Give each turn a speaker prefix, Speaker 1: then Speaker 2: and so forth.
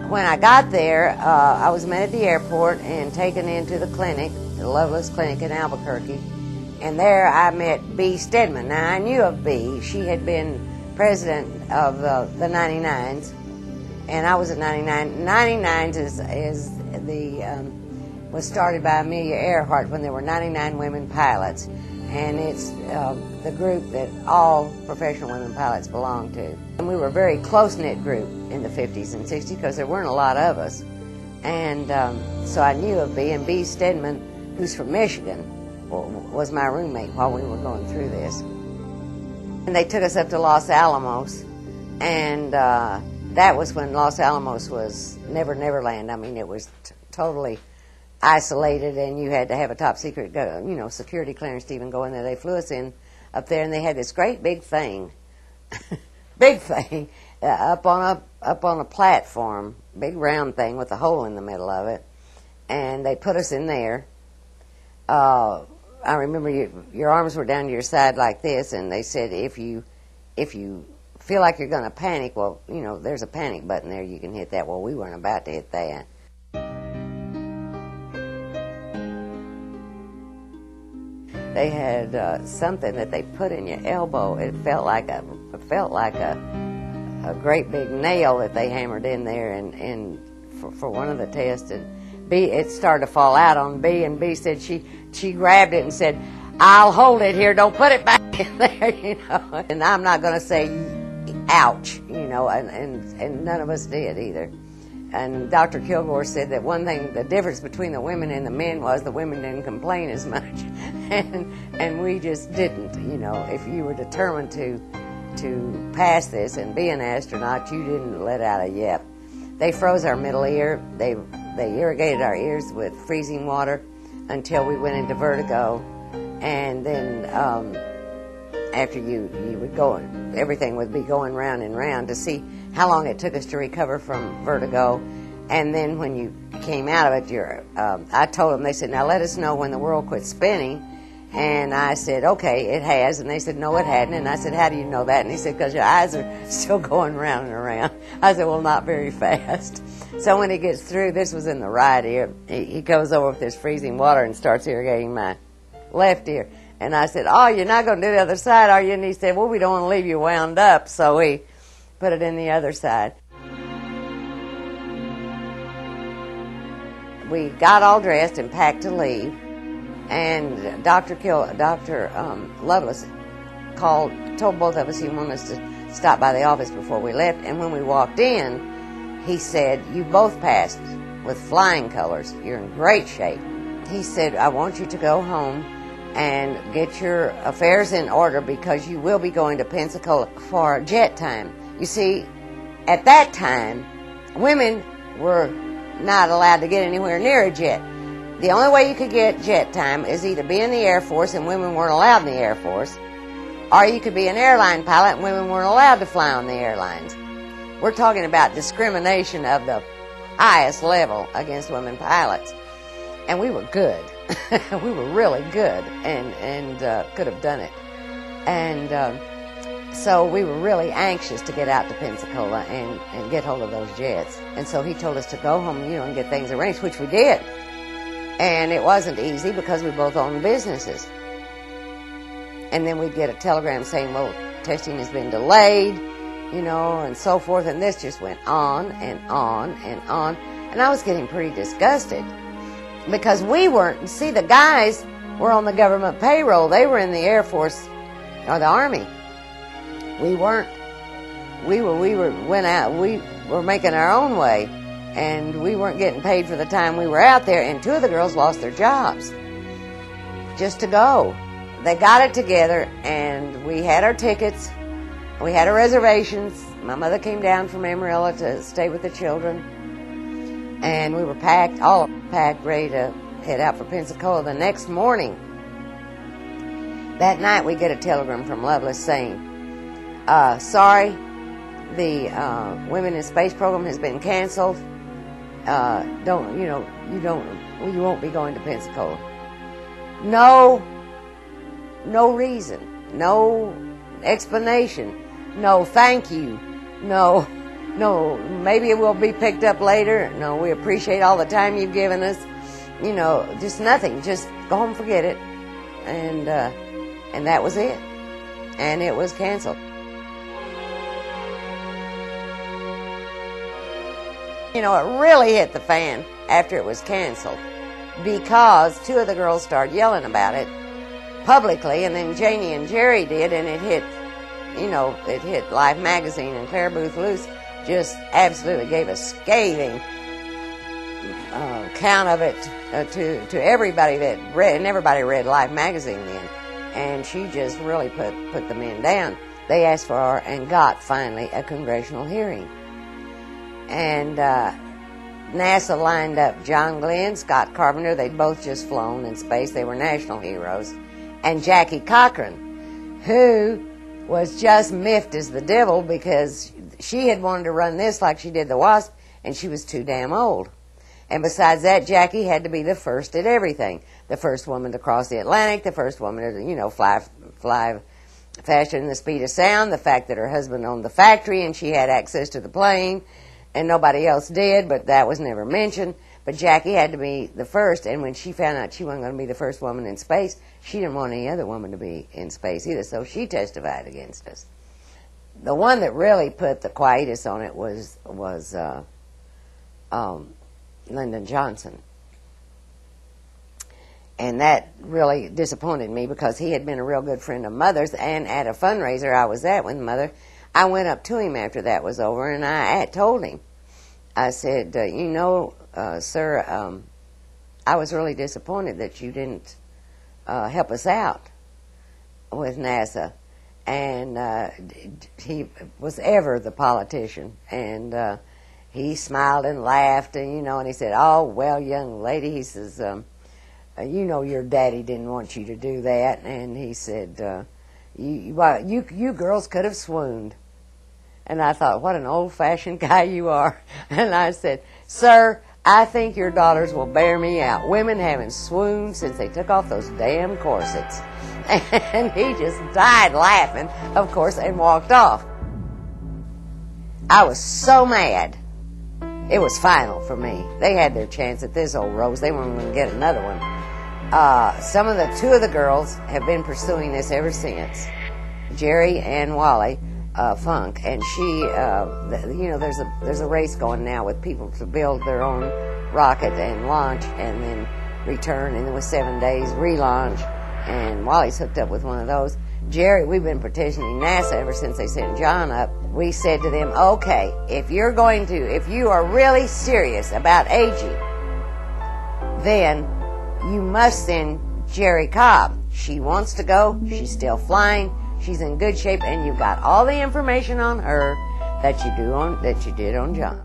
Speaker 1: When I got there, I was met at the airport and taken into the clinic, the Lovelace Clinic in Albuquerque. And there I met Bea Stedman. Now, I knew of Bea. She had been president of the 99s, and I was at 99. 99s was started by Amelia Earhart when there were 99 women pilots, and it's the group that all professional women pilots belong to. And we were a very close-knit group in the 50s and 60s because there weren't a lot of us. And so I knew of Bea, and Bea Stedman, who's from Michigan, was my roommate while we were going through this. And they took us up to Los Alamos, and that was when Los Alamos was Never Neverland. I mean, it was totally isolated, and you had to have a top secret, security clearance to even go in there. They flew us in up there, and they had this great big thing, up on a platform, big round thing with a hole in the middle of it, and they put us in there. I remember your arms were down to your side like this, and they said if you feel like you're going to panic, well, there's a panic button there, you can hit that. Well, we weren't about to hit that. They had something that they put in your elbow. It felt like a great big nail that they hammered in there, and for one of the tests, and it started to fall out on Bea, and Bea said she grabbed it and said, "I'll hold it here. Don't put it back in there," And I'm not going to say, "Ouch," and none of us did either. And Dr. Kilgore said that one thing, the difference between the women and the men was the women didn't complain as much, and we just didn't. If you were determined to pass this and be an astronaut, you didn't let out a yip. They froze our middle ear. They irrigated our ears with freezing water until we went into Vertigo, and then after you would go, everything would be going round and round to see how long it took us to recover from Vertigo. And then when you came out of it, I told them, they said, "Now let us know when the world quit spinning." And I said, "Okay, it has." And they said, "No, it hadn't." And I said, "How do you know that?" And he said, "Because your eyes are still going round and around." I said, "Well, not very fast." So when he gets through, this was in the right ear, he goes over with this freezing water and starts irrigating my left ear. And I said, "Oh, you're not going to do the other side, are you?" And he said, "Well, we don't want to leave you wound up." So we put it in the other side. We got all dressed and packed to leave, and Dr. Lovelace told both of us he wanted us to stop by the office before we left. And when we walked in, he said, "You both passed with flying colors. You're in great shape." He said, "I want you to go home and get your affairs in order because you will be going to Pensacola for jet time." You see, at that time, women were not allowed to get anywhere near a jet. The only way you could get jet time is either be in the Air Force, and women weren't allowed in the Air Force, or you could be an airline pilot, and women weren't allowed to fly on the airlines. We're talking about discrimination of the highest level against women pilots. And we were good. We were really good, and could have done it. And so we were really anxious to get out to Pensacola and get hold of those jets. And so he told us to go home, and get things arranged, which we did. And it wasn't easy because we both owned businesses. And then we'd get a telegram saying, "Well, testing has been delayed," and so forth. And this just went on and on and on. And I was getting pretty disgusted because we weren't, see, the guys were on the government payroll. They were in the Air Force or the Army. We weren't. We were making our own way, and we weren't getting paid for the time we were out there. And two of the girls lost their jobs just to go. They got it together, and we had our tickets. We had our reservations. My mother came down from Amarillo to stay with the children, and we were all packed, ready to head out for Pensacola the next morning. That night, we get a telegram from Lovelace saying, "Sorry, the Women in Space program has been canceled. You won't be going to Pensacola." No reason, no explanation, no thank you, no No, maybe it will be picked up later. No, we appreciate all the time you've given us. You know, just nothing. Just go home and forget it. And that was it. And it was canceled. You know, it really hit the fan after it was canceled, because two of the girls started yelling about it publicly, and then Janie and Jerry did, and it hit, you know, it hit Life magazine, and Claire Booth Luce just absolutely gave a scathing account of it to everybody that read, and everybody read Life magazine then, and she just really put the men down. They asked for and got finally a congressional hearing. And NASA lined up John Glenn, Scott Carpenter. They'd both just flown in space. They were national heroes. And Jackie Cochran, who was just miffed as the devil because she had wanted to run this like she did the WASP, and she was too damn old. And besides that, Jackie had to be the first at everything. The first woman to cross the Atlantic, the first woman to, you know, fly faster than the speed of sound, the fact that her husband owned the factory and she had access to the plane, and nobody else did, but that was never mentioned. But Jackie had to be the first, and when she found out she wasn't going to be the first woman in space, she didn't want any other woman to be in space either, so she testified against us. The one that really put the quietus on it was Lyndon Johnson. And that really disappointed me because he had been a real good friend of Mother's, and at a fundraiser I was at with Mother, I went up to him after that was over, and I told him, I said, you know, sir, I was really disappointed that you didn't help us out with NASA. And he was ever the politician, and he smiled and laughed, and, you know, and he said, oh, well, young lady, he says, you know your daddy didn't want you to do that. And he said, you girls could have swooned. And I thought, what an old-fashioned guy you are. And I said, sir, I think your daughters will bear me out. Women haven't swooned since they took off those damn corsets. And he just died laughing, of course, and walked off. I was so mad. It was final for me. They had their chance at this old rose. They weren't going to get another one. Two of the girls have been pursuing this ever since. Jerri and Wally Funk, and she, you know, there's a race going now with people to build their own rocket and launch, and then return, and then with 7 days relaunch. And Wally's hooked up with one of those. Jerri, we've been petitioning NASA ever since they sent John up. We said to them, okay, if you are really serious about aging, then you must send Jerri Cobb. She wants to go. She's still flying. She's in good shape, and you've got all the information on her that you did on John.